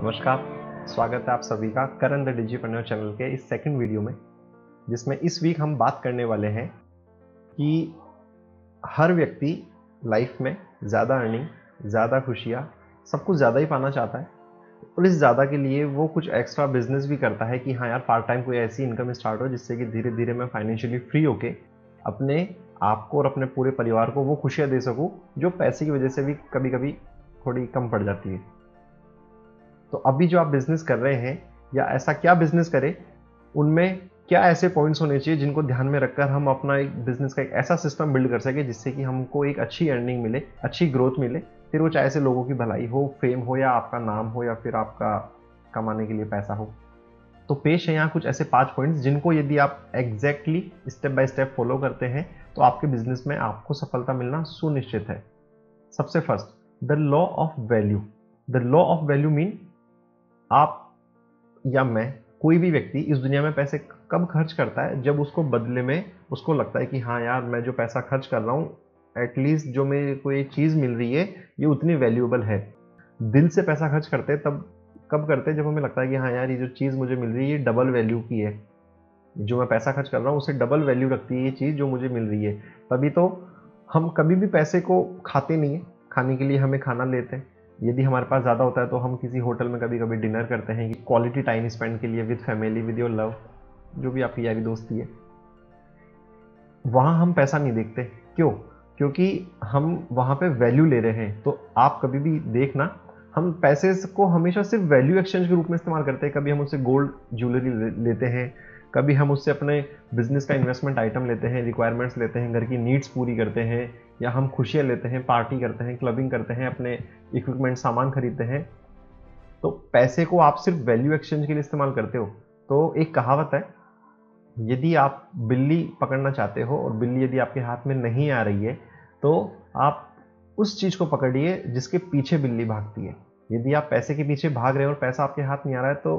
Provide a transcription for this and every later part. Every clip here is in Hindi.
नमस्कार, स्वागत है आप सभी का करण द डिजिटल चैनल के इस सेकंड वीडियो में, जिसमें इस वीक हम बात करने वाले हैं कि हर व्यक्ति लाइफ में ज़्यादा अर्निंग, ज़्यादा खुशियाँ, सब कुछ ज़्यादा ही पाना चाहता है और इस ज़्यादा के लिए वो कुछ एक्स्ट्रा बिजनेस भी करता है कि हाँ यार, पार्ट टाइम कोई ऐसी इनकम स्टार्ट हो जिससे कि धीरे धीरे मैं फाइनेंशियली फ्री होके अपने आप को और अपने पूरे परिवार को वो खुशियाँ दे सकूँ जो पैसे की वजह से भी कभी कभी थोड़ी कम पड़ जाती है। तो अभी जो आप बिजनेस कर रहे हैं या ऐसा क्या बिजनेस करें, उनमें क्या ऐसे पॉइंट्स होने चाहिए जिनको ध्यान में रखकर हम अपना एक बिजनेस का एक ऐसा सिस्टम बिल्ड कर सके जिससे कि हमको एक अच्छी अर्निंग मिले, अच्छी ग्रोथ मिले, फिर वो चाहे से लोगों की भलाई हो, फेम हो या आपका नाम हो या फिर आपका कमाने के लिए पैसा हो। तो पेश है यहाँ कुछ ऐसे 5 पॉइंट्स जिनको यदि आप exactly step by step follow करते हैं तो आपके बिजनेस में आपको सफलता मिलना सुनिश्चित है। सबसे first, the law of value. The law of value mean आप या मैं, कोई भी व्यक्ति इस दुनिया में पैसे कब खर्च करता है, जब उसको बदले में उसको लगता है कि हाँ यार, मैं जो पैसा खर्च कर रहा हूँ, एटलीस्ट जो मेरे को ये चीज़ मिल रही है ये उतनी वैल्यूएबल है। दिल से पैसा खर्च करते हैं तब कब करते हैं, जब हमें लगता है कि हाँ यार, ये जो चीज़ मुझे मिल रही है ये डबल वैल्यू की है, जो मैं पैसा खर्च कर रहा हूँ उससे डबल वैल्यू रखती है ये चीज़ जो मुझे मिल रही है। तभी तो हम कभी भी पैसे को खाते नहीं है, खाने के लिए हमें खाना लेते हैं। यदि हमारे पास ज़्यादा होता है तो हम किसी होटल में कभी कभी डिनर करते हैं कि क्वालिटी टाइम स्पेंड के लिए with family, with your love, जो भी आपकी यारी दोस्ती है। वहाँ हम पैसा नहीं देखते। क्यों? क्योंकि हम वहाँ पे वैल्यू ले रहे हैं। तो आप कभी भी देखना, हम पैसे को हमेशा सिर्फ वैल्यू एक्सचेंज के रूप में इस्तेमाल करते हैं। कभी हम उससे गोल्ड ज्वेलरी लेते हैं, कभी हम उससे अपने बिजनेस का इन्वेस्टमेंट आइटम लेते हैं, रिक्वायरमेंट्स लेते हैं, घर की नीड्स पूरी करते हैं, या हम खुशियाँ लेते हैं, पार्टी करते हैं, क्लबिंग करते हैं, अपने इक्विपमेंट सामान खरीदते हैं। तो पैसे को आप सिर्फ वैल्यू एक्सचेंज के लिए इस्तेमाल करते हो। तो एक कहावत है, यदि आप बिल्ली पकड़ना चाहते हो और बिल्ली यदि आपके हाथ में नहीं आ रही है तो आप उस चीज़ को पकड़िए जिसके पीछे बिल्ली भागती है। यदि आप पैसे के पीछे भाग रहे हो और पैसा आपके हाथ नहीं आ रहा है तो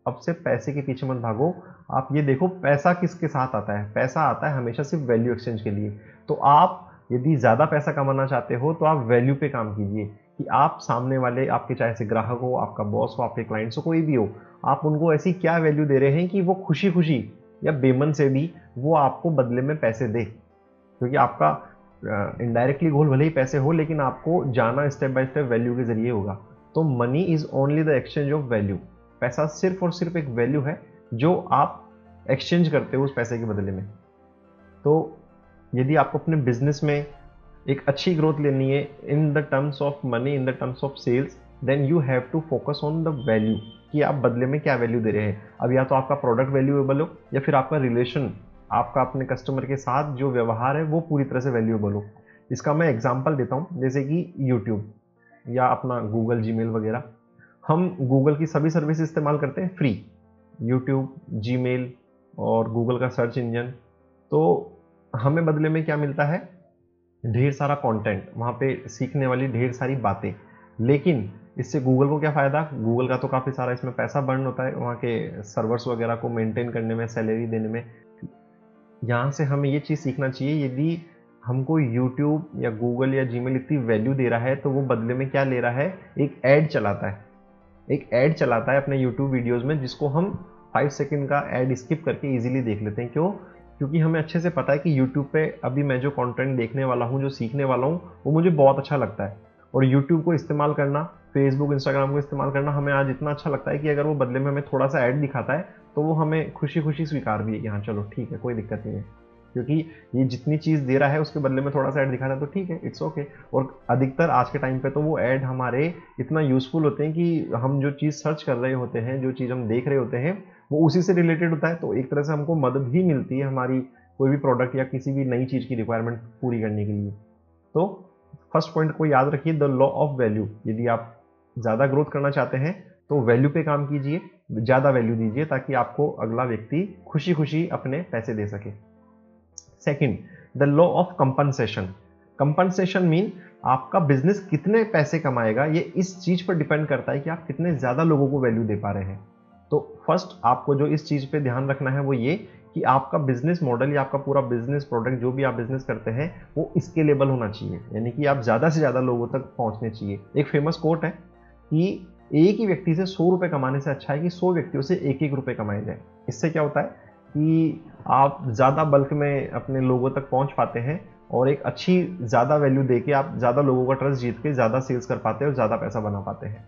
अब से पैसे के पीछे मत भागो। आप ये देखो पैसा किसके साथ आता है। पैसा आता है हमेशा सिर्फ वैल्यू एक्सचेंज के लिए। तो आप यदि ज़्यादा पैसा कमाना चाहते हो तो आप वैल्यू पे काम कीजिए कि आप सामने वाले, आपके चाहे से ग्राहक हो, आपका बॉस हो, आपके क्लाइंट्स हो, कोई भी हो, आप उनको ऐसी क्या वैल्यू दे रहे हैं कि वो खुशी खुशी या बेमन से भी वो आपको बदले में पैसे दे। क्योंकि आपका इनडायरेक्टली गोल भले ही पैसे हो, लेकिन आपको जाना स्टेप बाय स्टेप वैल्यू के जरिए होगा। तो money is only the exchange of value. पैसा सिर्फ और सिर्फ एक वैल्यू है जो आप एक्सचेंज करते हो उस पैसे के बदले में। तो यदि आपको अपने बिजनेस में एक अच्छी ग्रोथ लेनी है in the terms of money, in the terms of sales, then you have to focus on the value कि आप बदले में क्या वैल्यू दे रहे हैं। अब या तो आपका प्रोडक्ट वैल्यूएबल हो या फिर आपका रिलेशन, आपका अपने कस्टमर के साथ जो व्यवहार है वो पूरी तरह से वैल्यूएबल हो। इसका मैं एग्जांपल देता हूँ, जैसे कि यूट्यूब या अपना गूगल, जीमेल वगैरह। हम गूगल की सभी सर्विस इस्तेमाल करते हैं फ्री, यूट्यूब, जीमेल और गूगल का सर्च इंजन। तो हमें बदले में क्या मिलता है? ढेर सारा कंटेंट, वहाँ पे सीखने वाली ढेर सारी बातें। लेकिन इससे गूगल को क्या फ़ायदा? गूगल का तो काफ़ी सारा इसमें पैसा बर्न होता है, वहाँ के सर्वर्स वगैरह को मेंटेन करने में, सैलरी देने में। यहाँ से हमें ये चीज़ सीखना चाहिए, यदि हमको यूट्यूब या गूगल या जीमेल इतनी वैल्यू दे रहा है तो वो बदले में क्या ले रहा है? एक ऐड चलाता है। एक ऐड चलाता है अपने यूट्यूब वीडियोस में, जिसको हम 5 सेकंड का ऐड स्किप करके इजीली देख लेते हैं। क्यों? क्योंकि हमें अच्छे से पता है कि यूट्यूब पे अभी मैं जो कंटेंट देखने वाला हूँ, जो सीखने वाला हूँ, वो मुझे बहुत अच्छा लगता है। और यूट्यूब को इस्तेमाल करना, फेसबुक, इंस्टाग्राम को इस्तेमाल करना हमें आज इतना अच्छा लगता है कि अगर वो बदले में हमें थोड़ा सा ऐड दिखाता है तो वो हमें खुशी खुशी स्वीकार भी है कि हाँ चलो ठीक है, कोई दिक्कत नहीं है। क्योंकि ये जितनी चीज़ दे रहा है उसके बदले में थोड़ा सा ऐड दिखाता है तो ठीक है, इट्स ओके। और अधिकतर आज के टाइम पे तो वो ऐड हमारे इतना यूज़फुल होते हैं कि हम जो चीज़ सर्च कर रहे होते हैं, जो चीज़ हम देख रहे होते हैं, वो उसी से रिलेटेड होता है। तो एक तरह से हमको मदद भी मिलती है हमारी कोई भी प्रोडक्ट या किसी भी नई चीज़ की रिक्वायरमेंट पूरी करने के लिए। तो फर्स्ट पॉइंट को याद रखिए, द लॉ ऑफ वैल्यू। यदि आप ज़्यादा ग्रोथ करना चाहते हैं तो वैल्यू पे काम कीजिए, ज़्यादा वैल्यू दीजिए ताकि आपको अगला व्यक्ति खुशी खुशी अपने पैसे दे सके। Second, the law of compensation. Compensation mean आपका बिजनेस कितने पैसे कमाएगा, ये इस चीज पर डिपेंड करता है कि आप कितने ज्यादा लोगों को वैल्यू दे पा रहे हैं। तो फर्स्ट आपको जो इस चीज पे ध्यान रखना है वो ये कि आपका बिजनेस मॉडल या आपका पूरा बिजनेस प्रोडक्ट, जो भी आप बिजनेस करते हैं, वो स्केलेबल होना चाहिए। यानी कि आप ज्यादा से ज्यादा लोगों तक पहुंचने चाहिए। एक फेमस कोट है कि एक ही व्यक्ति से 100 रुपये कमाने से अच्छा है कि 100 व्यक्तियों से एक एक रुपये कमाए जाए। इससे क्या होता है कि आप ज़्यादा बल्क में अपने लोगों तक पहुंच पाते हैं और एक अच्छी ज़्यादा वैल्यू देके आप ज़्यादा लोगों का ट्रस्ट जीत के ज़्यादा सेल्स कर पाते हैं और ज़्यादा पैसा बना पाते हैं।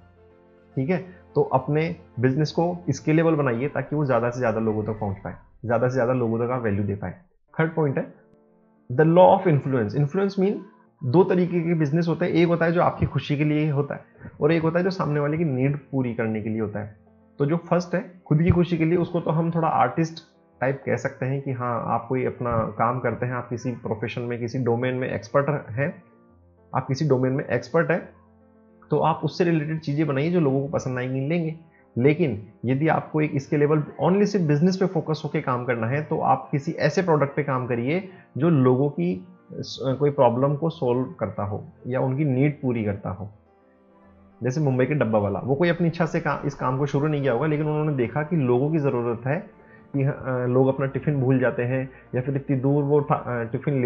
ठीक है, तो अपने बिजनेस को स्केलेबल बनाइए ताकि वो ज़्यादा से ज़्यादा लोगों तक पहुंच पाए, ज़्यादा से ज़्यादा लोगों तक आप वैल्यू दे पाए। थर्ड पॉइंट है the law of influence. Influence mean दो तरीके के बिजनेस होते हैं, एक होता है जो आपकी खुशी के लिए होता है और एक होता है जो सामने वाले की नीड पूरी करने के लिए होता है। तो जो फर्स्ट है खुद की खुशी के लिए, उसको तो हम थोड़ा आर्टिस्ट टाइप कह सकते हैं कि हाँ आप कोई अपना काम करते हैं, आप किसी प्रोफेशन में किसी डोमेन में एक्सपर्ट हैं, आप किसी डोमेन में एक्सपर्ट है तो आप उससे रिलेटेड चीज़ें बनाइए जो लोगों को पसंद आएंगी, लेंगे। लेकिन यदि आपको एक इसके लेवल ओनली सिर्फ बिजनेस पे फोकस होकर काम करना है तो आप किसी ऐसे प्रोडक्ट पे काम करिए जो लोगों की कोई प्रॉब्लम को सॉल्व करता हो या उनकी नीड पूरी करता हो। जैसे मुंबई के डब्बा वाला, वो कोई अपनी इच्छा से इस काम को शुरू नहीं किया होगा, लेकिन उन्होंने देखा कि लोगों की ज़रूरत है कि लोग अपना टिफ़िन भूल जाते हैं या फिर इतनी दूर वो टिफ़िन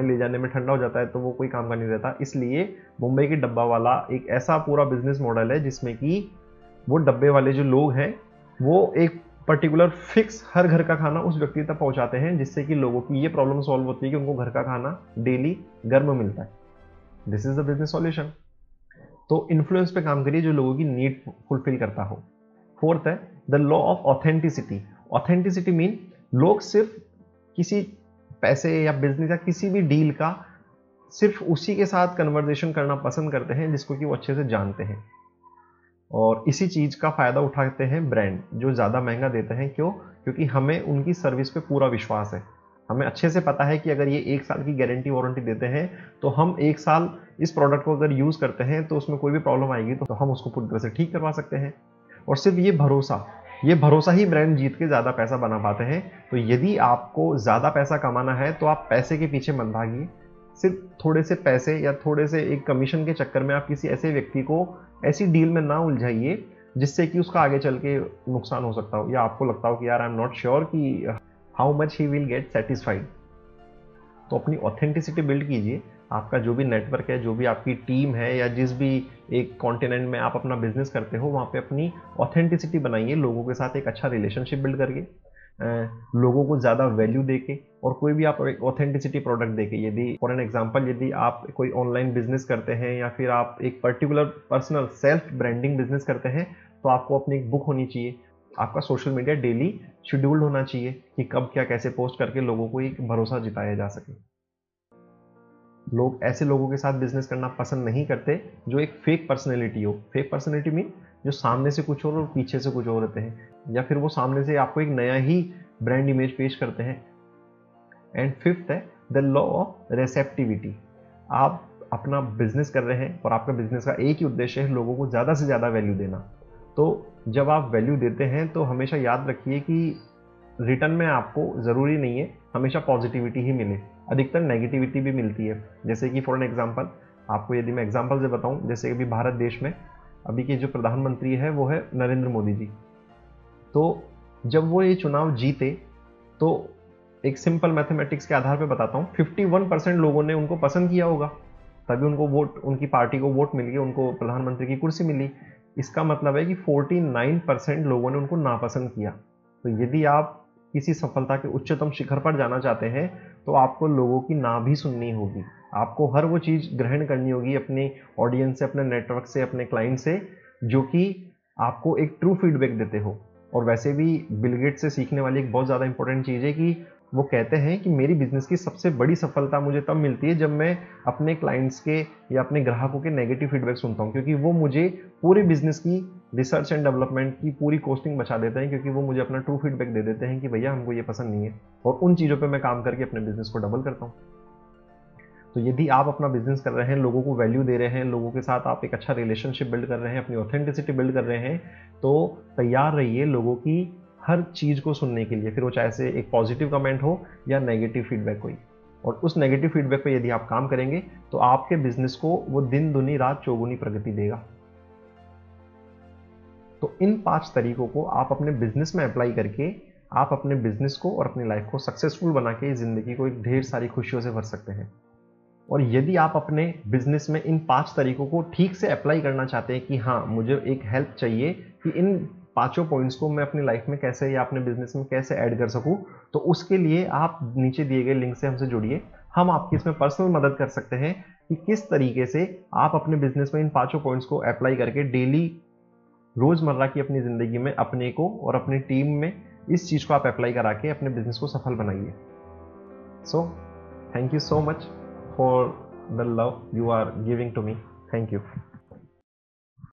ले जाने में ठंडा हो जाता है तो वो कोई काम का नहीं रहता। इसलिए मुंबई के डब्बा वाला एक ऐसा पूरा बिजनेस मॉडल है जिसमें कि वो डब्बे वाले जो लोग हैं वो एक पर्टिकुलर फिक्स हर घर का खाना उस व्यक्ति तक पहुंचाते हैं, जिससे कि लोगों की ये प्रॉब्लम सॉल्व होती है कि उनको घर का खाना डेली गर्म मिलता है। This is the business solution. तो इन्फ्लुएंस पे काम करिए जो लोगों की नीड फुलफिल करता हो। फोर्थ है the law of authenticity. Authenticity mean लोग सिर्फ किसी पैसे या बिजनेस या किसी भी डील का सिर्फ उसी के साथ कन्वर्जेशन करना पसंद करते हैं जिसको कि वो अच्छे से जानते हैं, और इसी चीज का फायदा उठाते हैं ब्रांड जो ज्यादा महंगा देते हैं। क्यों? क्योंकि हमें उनकी सर्विस पे पूरा विश्वास है। हमें अच्छे से पता है कि अगर ये 1 साल की गारंटी वारंटी देते हैं तो हम 1 साल इस प्रोडक्ट को अगर यूज करते हैं तो उसमें कोई भी प्रॉब्लम आएगी तो हम उसको पूरी तरह से ठीक करवा सकते हैं। और सिर्फ ये भरोसा ही ब्रांड जीत के ज़्यादा पैसा बना पाते हैं। तो यदि आपको ज़्यादा पैसा कमाना है तो आप पैसे के पीछे मत भागिए। सिर्फ थोड़े से पैसे या थोड़े से एक कमीशन के चक्कर में आप किसी ऐसे व्यक्ति को ऐसी डील में ना उलझाइए जिससे कि उसका आगे चल के नुकसान हो सकता हो या आपको लगता हो कि यार आई एम नॉट श्योर कि how much he will get satisfied. तो अपनी ऑथेंटिसिटी बिल्ड कीजिए। आपका जो भी नेटवर्क है, जो भी आपकी टीम है या जिस भी एक कॉन्टिनेंट में आप अपना बिजनेस करते हो वहाँ पे अपनी ऑथेंटिसिटी बनाइए, लोगों के साथ एक अच्छा रिलेशनशिप बिल्ड करके, लोगों को ज़्यादा वैल्यू देके और कोई भी आप एक ऑथेंटिसिटी प्रोडक्ट देके। यदि फॉर एन एग्जांपल यदि आप कोई ऑनलाइन बिजनेस करते हैं या फिर आप एक particular personal self branding business करते हैं तो आपको अपनी एक बुक होनी चाहिए। आपका सोशल मीडिया डेली शेड्यूल्ड होना चाहिए कि कब क्या कैसे पोस्ट करके लोगों को एक भरोसा जिताया जा सके। लोग ऐसे लोगों के साथ बिजनेस करना पसंद नहीं करते जो एक फेक पर्सनैलिटी हो। फेक पर्सनैलिटी मीन जो सामने से कुछ और पीछे से कुछ और रहते हैं, या फिर वो सामने से आपको एक नया ही ब्रांड इमेज पेश करते हैं। एंड फिफ्थ है द लॉ ऑफ रेसेप्टिविटी। आप अपना बिजनेस कर रहे हैं और आपका बिजनेस का एक ही उद्देश्य है लोगों को ज़्यादा से ज़्यादा वैल्यू देना। तो जब आप वैल्यू देते हैं तो हमेशा याद रखिए कि रिटर्न में आपको ज़रूरी नहीं है हमेशा पॉजिटिविटी ही मिले, अधिकतर नेगेटिविटी भी मिलती है। जैसे कि फॉर एन एग्जांपल आपको यदि मैं एग्जांपल से बताऊं, जैसे अभी भारत देश में अभी के जो प्रधानमंत्री है वो है नरेंद्र मोदी जी। तो जब वो ये चुनाव जीते तो एक सिंपल मैथमेटिक्स के आधार पर बताता हूँ, 51% लोगों ने उनको पसंद किया होगा, तभी उनको वोट, उनकी पार्टी को वोट मिल गई, उनको प्रधानमंत्री की कुर्सी मिली। इसका मतलब है कि 49% लोगों ने उनको नापसंद किया। तो यदि आप किसी सफलता के उच्चतम शिखर पर जाना चाहते हैं तो आपको लोगों की ना भी सुननी होगी। आपको हर वो चीज़ ग्रहण करनी होगी अपने ऑडियंस से, अपने नेटवर्क से, अपने क्लाइंट से, जो कि आपको एक ट्रू फीडबैक देते हो। और वैसे भी बिल गेट्स से सीखने वाली एक बहुत ज़्यादा इंपॉर्टेंट चीज़ है कि वो कहते हैं कि मेरी बिजनेस की सबसे बड़ी सफलता मुझे तब मिलती है जब मैं अपने क्लाइंट्स के या अपने ग्राहकों के नेगेटिव फीडबैक सुनता हूँ, क्योंकि वो मुझे पूरे बिजनेस की रिसर्च एंड डेवलपमेंट की पूरी कॉस्टिंग बचा देते हैं, क्योंकि वो मुझे अपना ट्रू फीडबैक दे देते हैं कि भैया हमको ये पसंद नहीं है, और उन चीज़ों पे मैं काम करके अपने बिजनेस को डबल करता हूँ। तो यदि आप अपना बिजनेस कर रहे हैं, लोगों को वैल्यू दे रहे हैं, लोगों के साथ आप एक अच्छा रिलेशनशिप बिल्ड कर रहे हैं, अपनी ऑथेंटिसिटी बिल्ड कर रहे हैं, तो तैयार रहिए लोगों की हर चीज़ को सुनने के लिए, फिर वो चाहे से एक पॉजिटिव कमेंट हो या नेगेटिव फीडबैक कोई। और उस नेगेटिव फीडबैक पे यदि आप काम करेंगे तो आपके बिजनेस को वो दिन दुनी रात चौगुनी प्रगति देगा। तो इन 5 तरीकों को आप अपने बिजनेस में अप्लाई करके आप अपने बिजनेस को और अपनी लाइफ को सक्सेसफुल बना के जिंदगी को एक ढेर सारी खुशियों से भर सकते हैं। और यदि आप अपने बिजनेस में इन 5 तरीकों को ठीक से अप्लाई करना चाहते हैं कि हाँ मुझे एक हेल्प चाहिए कि इन 5 पॉइंट्स को मैं अपनी लाइफ में कैसे या अपने बिजनेस में कैसे ऐड कर सकूं, तो उसके लिए आप नीचे दिए गए लिंक से हमसे जुड़िए। हम आपकी इसमें पर्सनल मदद कर सकते हैं कि किस तरीके से आप अपने बिजनेस में इन 5 पॉइंट्स को अप्लाई करके डेली रोजमर्रा की अपनी जिंदगी में अपने को और अपनी टीम में इस चीज को आप अप्लाई करा के अपने बिजनेस को सफल बनाइए। So thank you so much for the love you are giving to me. Thank you.